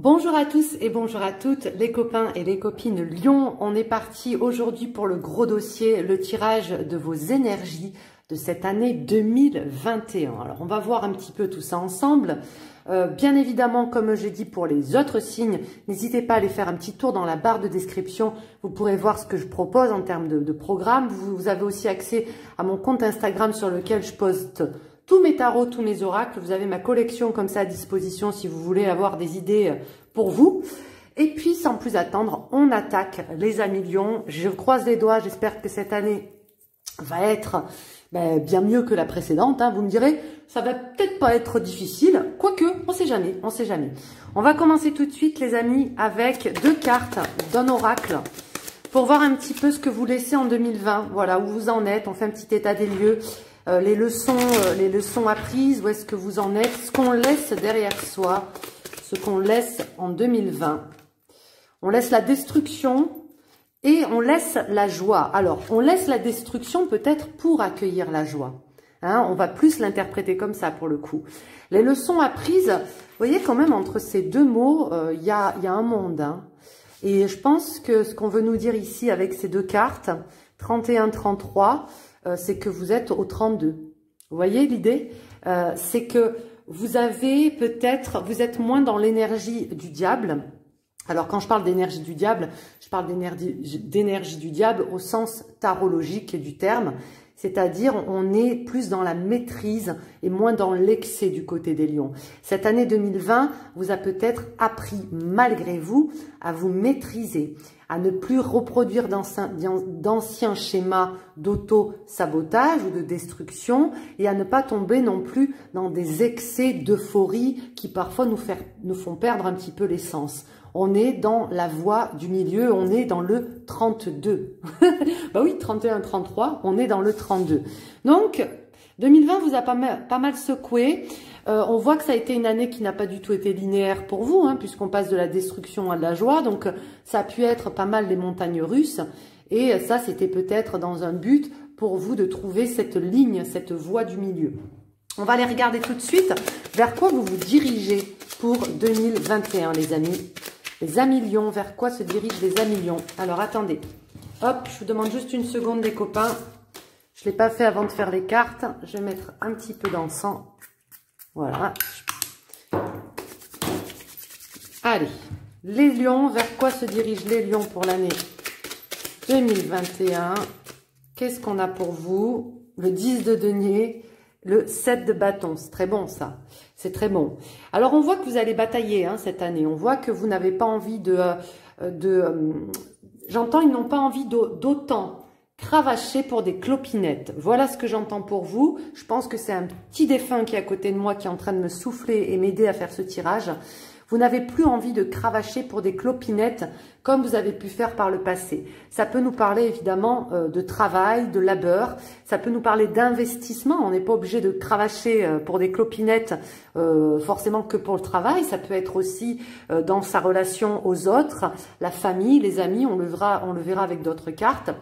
Bonjour à tous et bonjour à toutes les copains et les copines Lion. On est parti aujourd'hui pour le gros dossier, le tirage de vos énergies de cette année 2021. Alors on va voir un petit peu tout ça ensemble. Bien évidemment, comme j'ai dit pour les autres signes, n'hésitez pas à aller faire un petit tour dans la barre de description. Vous pourrez voir ce que je propose en termes de programme. Vous avez aussi accès à mon compte Instagram sur lequel je poste tous mes tarots, tous mes oracles. Vous avez ma collection comme ça à disposition si vous voulez avoir des idées pour vous. Et puis, sans plus attendre, on attaque les amis Lion. Je croise les doigts, j'espère que cette année va être bien mieux que la précédente. Vous me direz, ça va peut-être pas être difficile, quoique, on sait jamais, on sait jamais. On va commencer tout de suite, les amis, avec deux cartes d'un oracle pour voir un petit peu ce que vous laissez en 2020. Voilà, où vous en êtes, on fait un petit état des lieux. Les leçons apprises, où est-ce que vous en êtes, ce qu'on laisse derrière soi, ce qu'on laisse en 2020. On laisse la destruction et on laisse la joie. Alors, on laisse la destruction peut-être pour accueillir la joie. On va plus l'interpréter comme ça pour le coup. Les leçons apprises, vous voyez quand même entre ces deux mots, il y a un monde. Et je pense que ce qu'on veut nous dire ici avec ces deux cartes, 31-33, c'est que vous êtes au 32. Vous voyez l'idée? C'est que vous avez peut-être, vous êtes moins dans l'énergie du diable. Alors quand je parle d'énergie du diable, je parle d'énergie du diable au sens tarologique du terme. C'est-à-dire, on est plus dans la maîtrise et moins dans l'excès du côté des lions. Cette année 2020 vous a peut-être appris, malgré vous, à vous maîtriser, à ne plus reproduire d'anciens schémas d'auto-sabotage ou de destruction et à ne pas tomber non plus dans des excès d'euphorie qui parfois nous font perdre un petit peu l'essence. On est dans la voie du milieu, on est dans le 32. Bah oui, 31-33, on est dans le 32. Donc, 2020 vous a pas mal secoué. On voit que ça a été une année qui n'a pas du tout été linéaire pour vous, puisqu'on passe de la destruction à de la joie. Donc, ça a pu être pas mal les montagnes russes. Et ça, c'était peut-être dans un but pour vous de trouver cette ligne, cette voie du milieu. On va aller regarder tout de suite vers quoi vous vous dirigez pour 2021, les amis. Les amis Lion, vers quoi se dirigent les amis Lion? Alors, attendez. Hop, je vous demande juste une seconde, les copains. Je ne l'ai pas fait avant de faire les cartes. Je vais mettre un petit peu d'encens. Voilà. Allez. Les lions, vers quoi se dirigent les lions pour l'année 2021? Qu'est-ce qu'on a pour vous? Le 10 de denier, le 7 de bâton. C'est très bon, ça. C'est très bon. Alors, on voit que vous allez batailler cette année. On voit que vous n'avez pas envie j'entends, ils n'ont pas envie d'autant cravacher pour des clopinettes. Voilà ce que j'entends pour vous. Je pense que c'est un petit défunt qui est à côté de moi qui est en train de me souffler et m'aider à faire ce tirage. Vous n'avez plus envie de cravacher pour des clopinettes comme vous avez pu faire par le passé. Ça peut nous parler évidemment de travail, de labeur. Ça peut nous parler d'investissement. On n'est pas obligé de cravacher pour des clopinettes forcément que pour le travail. Ça peut être aussi dans sa relation aux autres, la famille, les amis. On le verra avec d'autres cartes.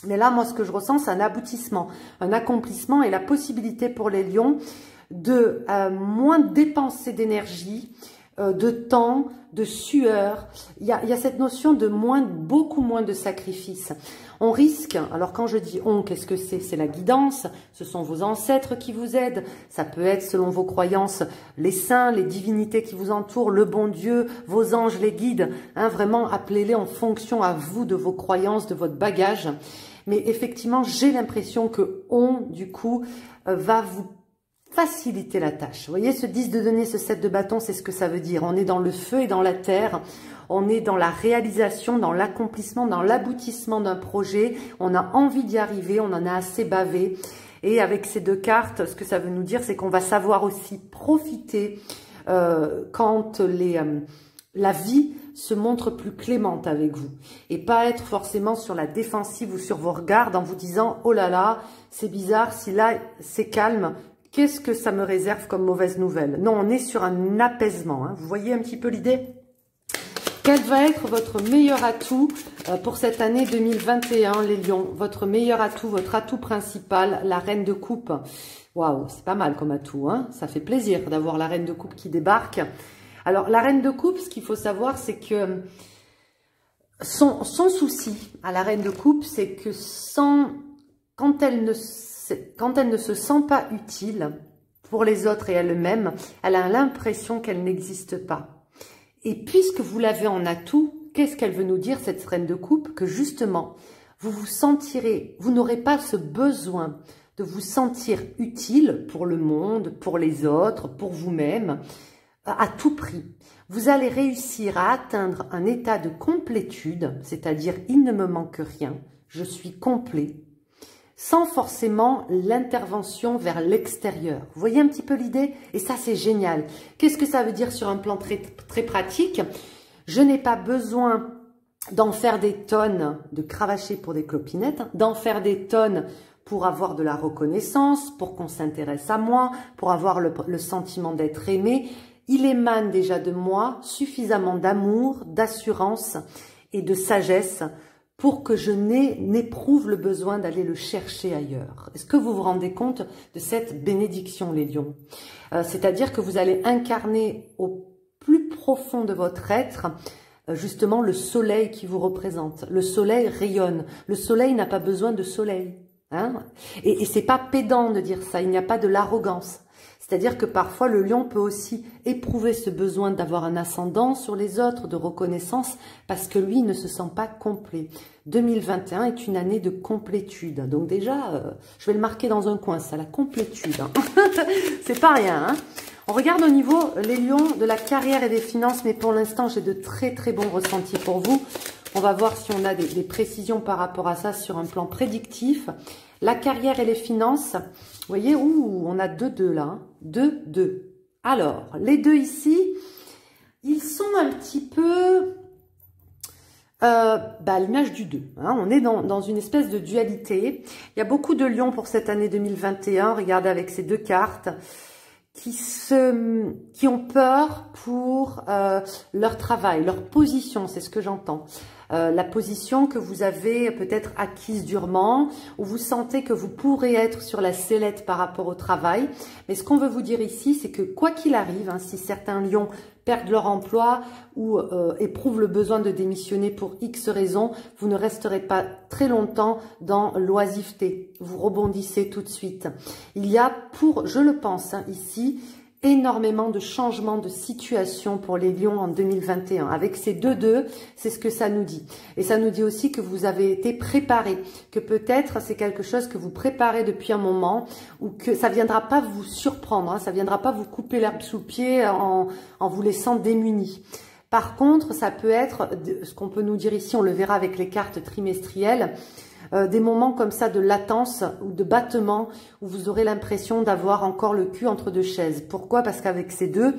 Mais là, moi, ce que je ressens, c'est un aboutissement, un accomplissement et la possibilité pour les lions de moins dépenser d'énergie, de temps, de sueur. Il y a cette notion de beaucoup moins de sacrifices. On risque, alors quand je dis on, qu'est-ce que c'est? C'est la guidance, ce sont vos ancêtres qui vous aident, ça peut être selon vos croyances, les saints, les divinités qui vous entourent, le bon Dieu, vos anges, les guides, vraiment appelez-les en fonction à vous de vos croyances, de votre bagage. Mais effectivement, j'ai l'impression que on, du coup, va vous faciliter la tâche. Vous voyez, ce 10 de denier, ce 7 de bâton, c'est ce que ça veut dire. On est dans le feu et dans la terre. On est dans la réalisation, dans l'accomplissement, dans l'aboutissement d'un projet. On a envie d'y arriver, on en a assez bavé. Et avec ces deux cartes, ce que ça veut nous dire, c'est qu'on va savoir aussi profiter quand la vie se montre plus clémente avec vous et pas être forcément sur la défensive ou sur vos regards en vous disant « Oh là là, c'est bizarre, si là c'est calme, qu'est-ce que ça me réserve comme mauvaise nouvelle ?» Non, on est sur un apaisement. Vous voyez un petit peu l'idée? Quel va être votre meilleur atout pour cette année 2021, les lions? Votre meilleur atout, votre atout principal, la reine de coupe. Waouh, c'est pas mal comme atout. Ça fait plaisir d'avoir la reine de coupe qui débarque. Alors, la reine de coupe, ce qu'il faut savoir, c'est que son souci à la reine de coupe, c'est que quand elle ne se sent pas utile pour les autres et elle-même, elle a l'impression qu'elle n'existe pas. Et puisque vous l'avez en atout, qu'est-ce qu'elle veut nous dire, cette reine de coupe? Que justement, vous n'aurez pas ce besoin de vous sentir utile pour le monde, pour les autres, pour vous-même, à tout prix. Vous allez réussir à atteindre un état de complétude, c'est-à-dire il ne me manque rien, je suis complet, sans forcément l'intervention vers l'extérieur. Vous voyez un petit peu l'idée? Et ça, c'est génial. Qu'est-ce que ça veut dire sur un plan très pratique? Je n'ai pas besoin d'en faire des tonnes, de cravacher pour des clopinettes, d'en faire des tonnes pour avoir de la reconnaissance, pour qu'on s'intéresse à moi, pour avoir le sentiment d'être aimé. Il émane déjà de moi suffisamment d'amour, d'assurance et de sagesse pour que je n'éprouve le besoin d'aller le chercher ailleurs. Est-ce que vous vous rendez compte de cette bénédiction, les lions? C'est-à-dire que vous allez incarner au plus profond de votre être, justement, le soleil qui vous représente. Le soleil rayonne. Le soleil n'a pas besoin de soleil. Hein? Et c'est pas pédant de dire ça, il n'y a pas de l'arrogance. C'est-à-dire que parfois, le lion peut aussi éprouver ce besoin d'avoir un ascendant sur les autres, de reconnaissance, parce que lui ne se sent pas complet. 2021 est une année de complétude. Donc déjà, je vais le marquer dans un coin, ça, la complétude. Hein. C'est pas rien. Hein. On regarde au niveau, les lions, de la carrière et des finances, mais pour l'instant, j'ai de très très bons ressentis pour vous. On va voir si on a des précisions par rapport à ça sur un plan prédictif. La carrière et les finances, vous voyez, on a 2-2 là, hein, 2-2. Alors, les deux ici, ils sont un petit peu à l'image du 2. Hein, on est dans une espèce de dualité. Il y a beaucoup de lions pour cette année 2021, regardez avec ces deux cartes, qui ont peur pour leur travail, leur position, c'est ce que j'entends. La position que vous avez peut-être acquise durement, où vous sentez que vous pourrez être sur la sellette par rapport au travail. Mais ce qu'on veut vous dire ici, c'est que quoi qu'il arrive, hein, si certains lions perdent leur emploi ou éprouvent le besoin de démissionner pour X raisons, vous ne resterez pas très longtemps dans l'oisiveté. Vous rebondissez tout de suite. Il y a je le pense, hein, ici, énormément de changements de situation pour les lions en 2021. Avec ces 2-2, c'est ce que ça nous dit. Et ça nous dit aussi que vous avez été préparé, que peut-être c'est quelque chose que vous préparez depuis un moment ou que ça viendra pas vous surprendre, hein, ça viendra pas vous couper l'herbe sous le pied en vous laissant démunis. Par contre, ça peut être, ce qu'on peut nous dire ici, on le verra avec les cartes trimestrielles, des moments comme ça de latence ou de battement où vous aurez l'impression d'avoir encore le cul entre deux chaises. Pourquoi? Parce qu'avec ces deux,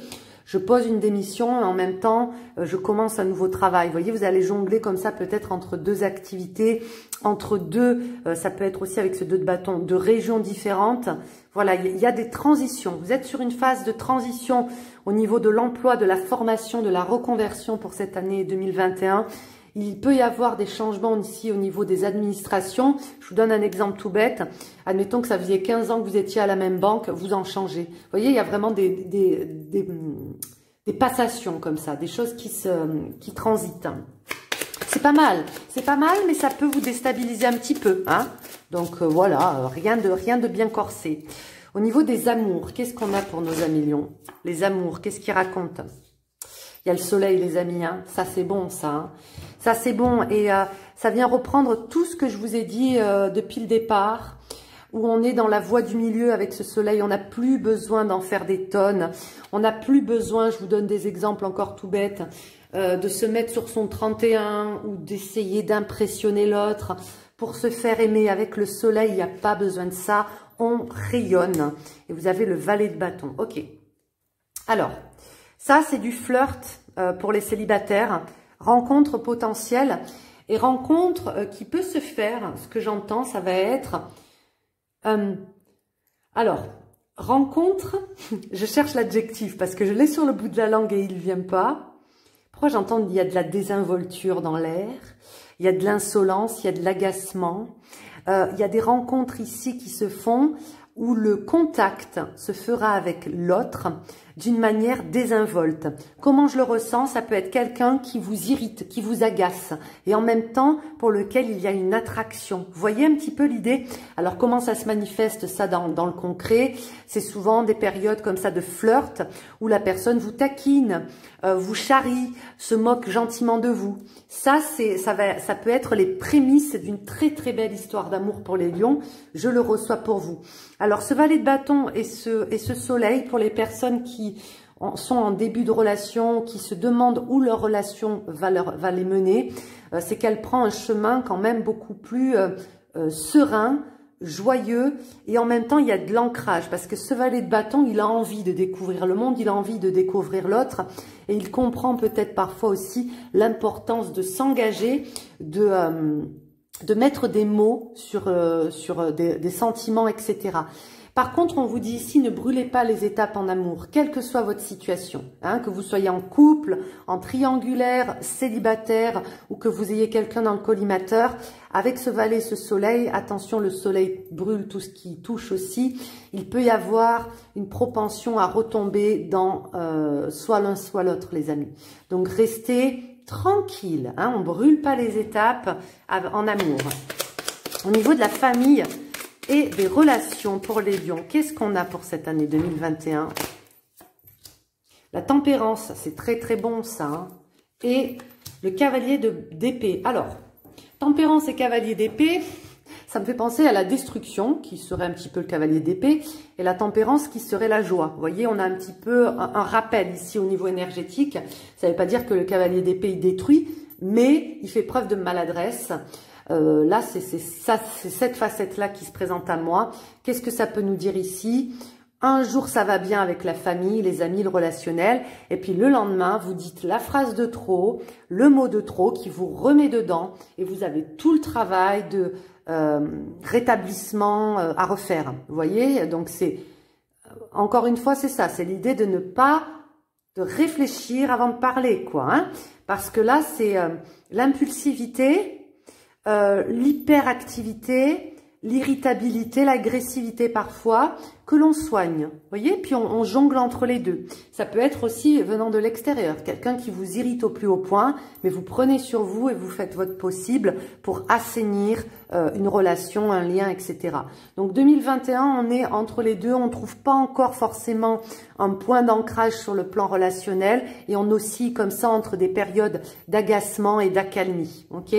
je pose une démission et en même temps, je commence un nouveau travail. Vous voyez, vous allez jongler comme ça peut-être entre deux activités, entre deux, ça peut être aussi avec ce 2 de bâton, de régions différentes. Voilà, il y a des transitions. Vous êtes sur une phase de transition au niveau de l'emploi, de la formation, de la reconversion pour cette année 2021. Il peut y avoir des changements ici au niveau des administrations. Je vous donne un exemple tout bête. Admettons que ça faisait 15 ans que vous étiez à la même banque, vous en changez. Vous voyez, il y a vraiment des passations comme ça, des choses qui transitent. C'est pas mal, mais ça peut vous déstabiliser un petit peu. Hein. Donc voilà, rien de bien corsé. Au niveau des amours, qu'est-ce qu'on a pour nos amis lions? Les amours, qu'est-ce qu'ils racontent? Il y a le soleil, les amis, hein. Ça c'est bon, ça. Hein. Ça c'est bon et ça vient reprendre tout ce que je vous ai dit depuis le départ, où on est dans la voie du milieu avec ce soleil. On n'a plus besoin d'en faire des tonnes. On n'a plus besoin, je vous donne des exemples encore tout bêtes, de se mettre sur son 31 ou d'essayer d'impressionner l'autre pour se faire aimer. Avec le soleil, il n'y a pas besoin de ça. On rayonne. Et vous avez le valet de bâton. Ok. Alors, ça c'est du flirt pour les célibataires. Rencontre potentielle et rencontre qui peut se faire, ce que j'entends, ça va être... alors, rencontre, je cherche l'adjectif parce que je l'ai sur le bout de la langue et il ne vient pas. Pourquoi j'entends qu'il y a de la désinvolture dans l'air, il y a de l'insolence, il y a de l'agacement. Il y a des rencontres ici qui se font où le contact se fera avec l'autre d'une manière désinvolte. Comment je le ressens? Ça peut être quelqu'un qui vous irrite, qui vous agace, et en même temps pour lequel il y a une attraction. Vous voyez un petit peu l'idée? Alors comment ça se manifeste ça dans le concret? C'est souvent des périodes comme ça de flirt, où la personne vous taquine, vous charrie, se moque gentiment de vous. Ça peut être les prémices d'une très très belle histoire d'amour pour les lions. Je le reçois pour vous. Alors ce valet de bâton et ce soleil, pour les personnes qui sont en début de relation, qui se demandent où leur relation va les mener, c'est qu'elle prend un chemin quand même beaucoup plus serein, joyeux, et en même temps il y a de l'ancrage, parce que ce valet de bâton, il a envie de découvrir le monde, il a envie de découvrir l'autre, et il comprend peut-être parfois aussi l'importance de s'engager, de mettre des mots sur des sentiments, etc. Par contre, on vous dit ici, ne brûlez pas les étapes en amour, quelle que soit votre situation, hein, que vous soyez en couple, en triangulaire, célibataire, ou que vous ayez quelqu'un dans le collimateur. Avec ce valet, ce soleil, attention, le soleil brûle tout ce qui touche aussi. Il peut y avoir une propension à retomber dans soit l'un, soit l'autre, les amis. Donc, restez tranquille, hein, on ne brûle pas les étapes en amour. Au niveau de la famille et des relations pour les lions, qu'est-ce qu'on a pour cette année 2021? La tempérance, c'est très très bon ça, hein, et le cavalier d'épée. Alors, tempérance et cavalier d'épée, ça me fait penser à la destruction, qui serait un petit peu le cavalier d'épée, et la tempérance qui serait la joie. Vous voyez, on a un petit peu un rappel ici au niveau énergétique. Ça ne veut pas dire que le cavalier d'épée, il détruit, mais il fait preuve de maladresse. Là, c'est cette facette-là qui se présente à moi. Qu'est-ce que ça peut nous dire ici? Un jour, ça va bien avec la famille, les amis, le relationnel. Et puis le lendemain, vous dites la phrase de trop, le mot de trop qui vous remet dedans. Et vous avez tout le travail de rétablissement à refaire. Vous voyez? Donc, c'est encore une fois, c'est ça. C'est l'idée de ne pas de réfléchir avant de parler, quoi. Hein, parce que là, c'est l'impulsivité, l'hyperactivité, l'irritabilité, l'agressivité parfois, que l'on soigne. Vous voyez? Puis on jongle entre les deux. Ça peut être aussi venant de l'extérieur, quelqu'un qui vous irrite au plus haut point, mais vous prenez sur vous et vous faites votre possible pour assainir une relation, un lien, etc. Donc 2021, on est entre les deux, on ne trouve pas encore forcément un point d'ancrage sur le plan relationnel et on oscille comme ça entre des périodes d'agacement et d'accalmie. Ok?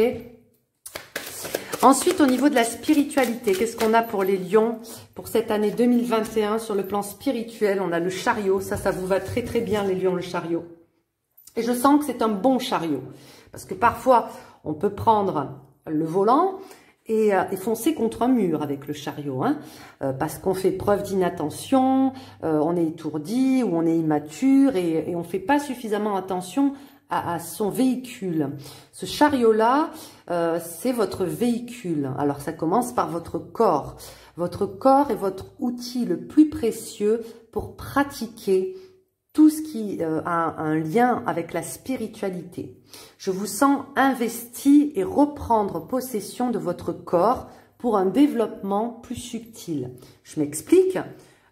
Ensuite, au niveau de la spiritualité, qu'est-ce qu'on a pour les lions pour cette année 2021 sur le plan spirituel? On a le chariot, ça vous va très très bien les lions, le chariot. Et je sens que c'est un bon chariot, parce que parfois, on peut prendre le volant et foncer contre un mur avec le chariot, hein, parce qu'on fait preuve d'inattention, on est étourdi ou on est immature et on ne fait pas suffisamment attention à son véhicule. Ce chariot-là, c'est votre véhicule. Alors, ça commence par votre corps. Votre corps est votre outil le plus précieux pour pratiquer tout ce qui a un lien avec la spiritualité. Je vous sens investi et reprendre possession de votre corps pour un développement plus subtil. Je m'explique.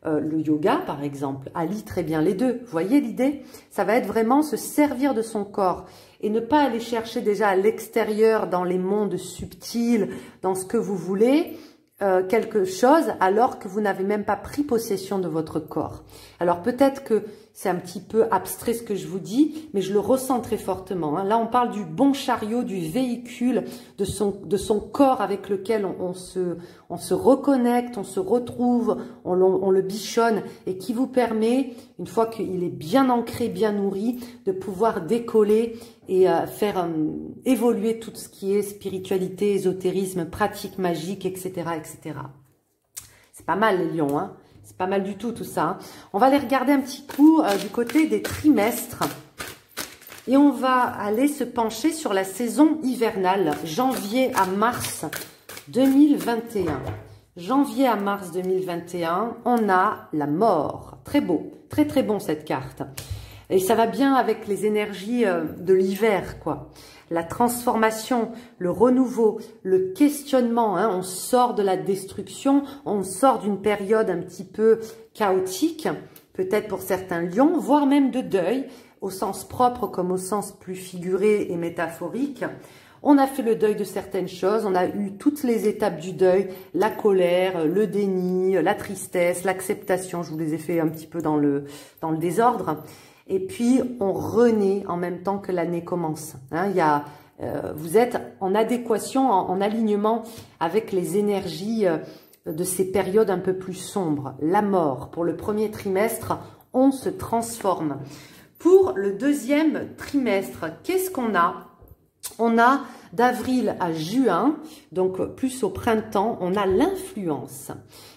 Le yoga, par exemple, allie très bien les deux. Vous voyez l'idée? Ça va être vraiment se servir de son corps et ne pas aller chercher déjà à l'extérieur, dans les mondes subtils, dans ce que vous voulez, quelque chose alors que vous n'avez même pas pris possession de votre corps. Alors peut-être que c'est un petit peu abstrait ce que je vous dis, mais je le ressens très fortement. Hein. Là, on parle du bon chariot, du véhicule, de son corps avec lequel on se reconnecte, on se retrouve, on le bichonne et qui vous permet, une fois qu'il est bien ancré, bien nourri, de pouvoir décoller et faire évoluer tout ce qui est spiritualité, ésotérisme, pratique magique, etc., etc. C'est pas mal les lions, hein. C'est pas mal du tout, tout ça. Hein. On va aller regarder un petit coup du côté des trimestres. Et on va aller se pencher sur la saison hivernale, janvier à mars 2021. Janvier à mars 2021, on a la mort. Très beau, très très bon cette carte. Et ça va bien avec les énergies de l'hiver, quoi. La transformation, le renouveau, le questionnement, hein, on sort de la destruction, on sort d'une période un petit peu chaotique peut-être pour certains lions, voire même de deuil, au sens propre comme au sens plus figuré et métaphorique. On a fait le deuil de certaines choses, on a eu toutes les étapes du deuil, la colère, le déni, la tristesse, l'acceptation, je vous les ai fait un petit peu dans le désordre. Et puis, on renaît en même temps que l'année commence. Hein, vous êtes en adéquation, en alignement avec les énergies de ces périodes un peu plus sombres. La mort, pour le premier trimestre, on se transforme. Pour le deuxième trimestre, qu'est-ce qu'on a? On a d'avril à juin, donc plus au printemps, on a l'influence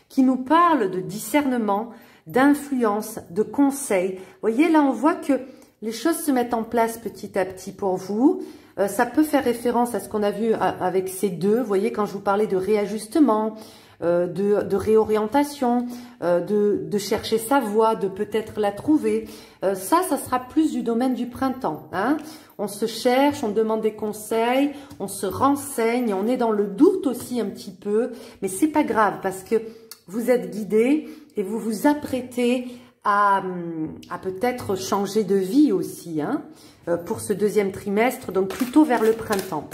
qui nous parle de discernement, d'influence, de conseil. Vous voyez, là, on voit que les choses se mettent en place petit à petit pour vous. Ça peut faire référence à ce qu'on a vu avec ces deux. Vous voyez, quand je vous parlais de réajustement, de réorientation, de chercher sa voie, de peut-être la trouver. Ça sera plus du domaine du printemps. Hein. On se cherche, on demande des conseils, on se renseigne, on est dans le doute aussi un petit peu, mais c'est pas grave parce que vous êtes guidé et vous vous apprêtez à peut-être changer de vie aussi hein, pour ce deuxième trimestre, donc plutôt vers le printemps.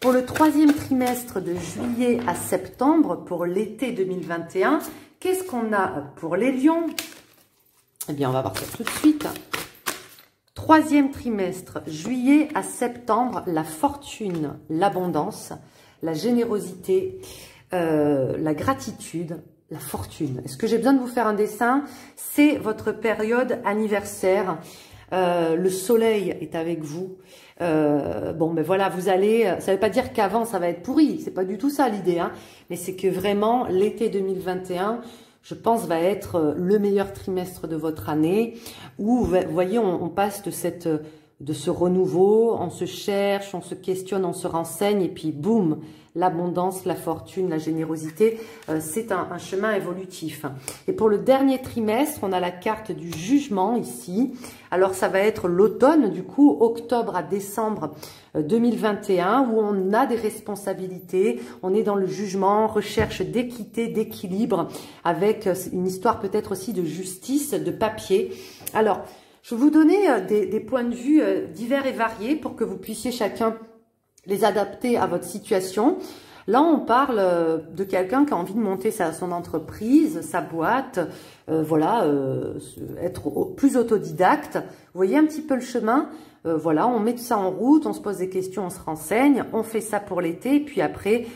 Pour le troisième trimestre de juillet à septembre, pour l'été 2021, qu'est-ce qu'on a pour les lions? Eh bien, on va voir ça tout de suite. Troisième trimestre, juillet à septembre, la fortune, l'abondance, la générosité, la gratitude, la fortune. Est-ce que j'ai besoin de vous faire un dessin? C'est votre période anniversaire. Le soleil est avec vous. Bon, ben voilà, vous allez... Ça ne veut pas dire qu'avant, ça va être pourri. C'est pas du tout ça l'idée. Hein, mais c'est que vraiment, l'été 2021... je pense, va être le meilleur trimestre de votre année où, vous voyez, on passe de ce renouveau, on se cherche, on se questionne, on se renseigne et puis boum, l'abondance, la fortune, la générosité, c'est un chemin évolutif. Et pour le dernier trimestre, on a la carte du jugement ici. Alors, ça va être l'automne, du coup, octobre à décembre 2021, où on a des responsabilités, on est dans le jugement, recherche d'équité, d'équilibre, avec une histoire peut-être aussi de justice, de papier. Alors, je vais vous donner des points de vue divers et variés pour que vous puissiez chacun les adapter à votre situation. Là, on parle de quelqu'un qui a envie de monter son entreprise, sa boîte, voilà, être plus autodidacte. Vous voyez un petit peu le chemin. Voilà, on met tout ça en route, on se pose des questions, on se renseigne, on fait ça pour l'été, puis après,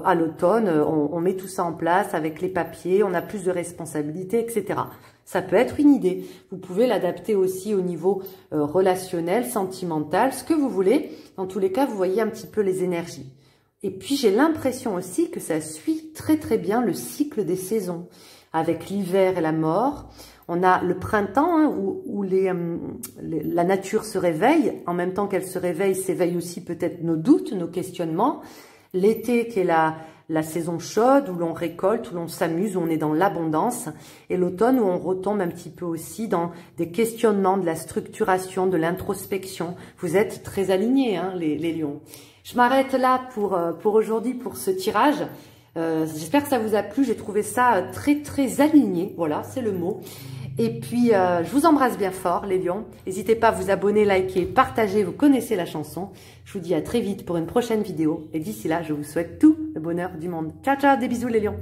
à l'automne, on met tout ça en place avec les papiers, on a plus de responsabilités, etc. Ça peut être une idée. Vous pouvez l'adapter aussi au niveau relationnel, sentimental, ce que vous voulez. Dans tous les cas, vous voyez un petit peu les énergies. Et puis, j'ai l'impression aussi que ça suit très très bien le cycle des saisons. Avec l'hiver et la mort, on a le printemps hein, où la nature se réveille. En même temps qu'elle se réveille, s'éveillent aussi peut-être nos doutes, nos questionnements. L'été qui est la saison chaude, où l'on récolte, où l'on s'amuse, où on est dans l'abondance. Et l'automne où on retombe un petit peu aussi dans des questionnements, de la structuration, de l'introspection. Vous êtes très alignés, hein, les lions. Je m'arrête là pour aujourd'hui, pour ce tirage. J'espère que ça vous a plu. J'ai trouvé ça très, très aligné. Voilà, c'est le mot. Et puis, je vous embrasse bien fort, les lions. N'hésitez pas à vous abonner, liker, partager. Vous connaissez la chanson. Je vous dis à très vite pour une prochaine vidéo. Et d'ici là, je vous souhaite tout le bonheur du monde. Ciao, ciao, des bisous, les lions.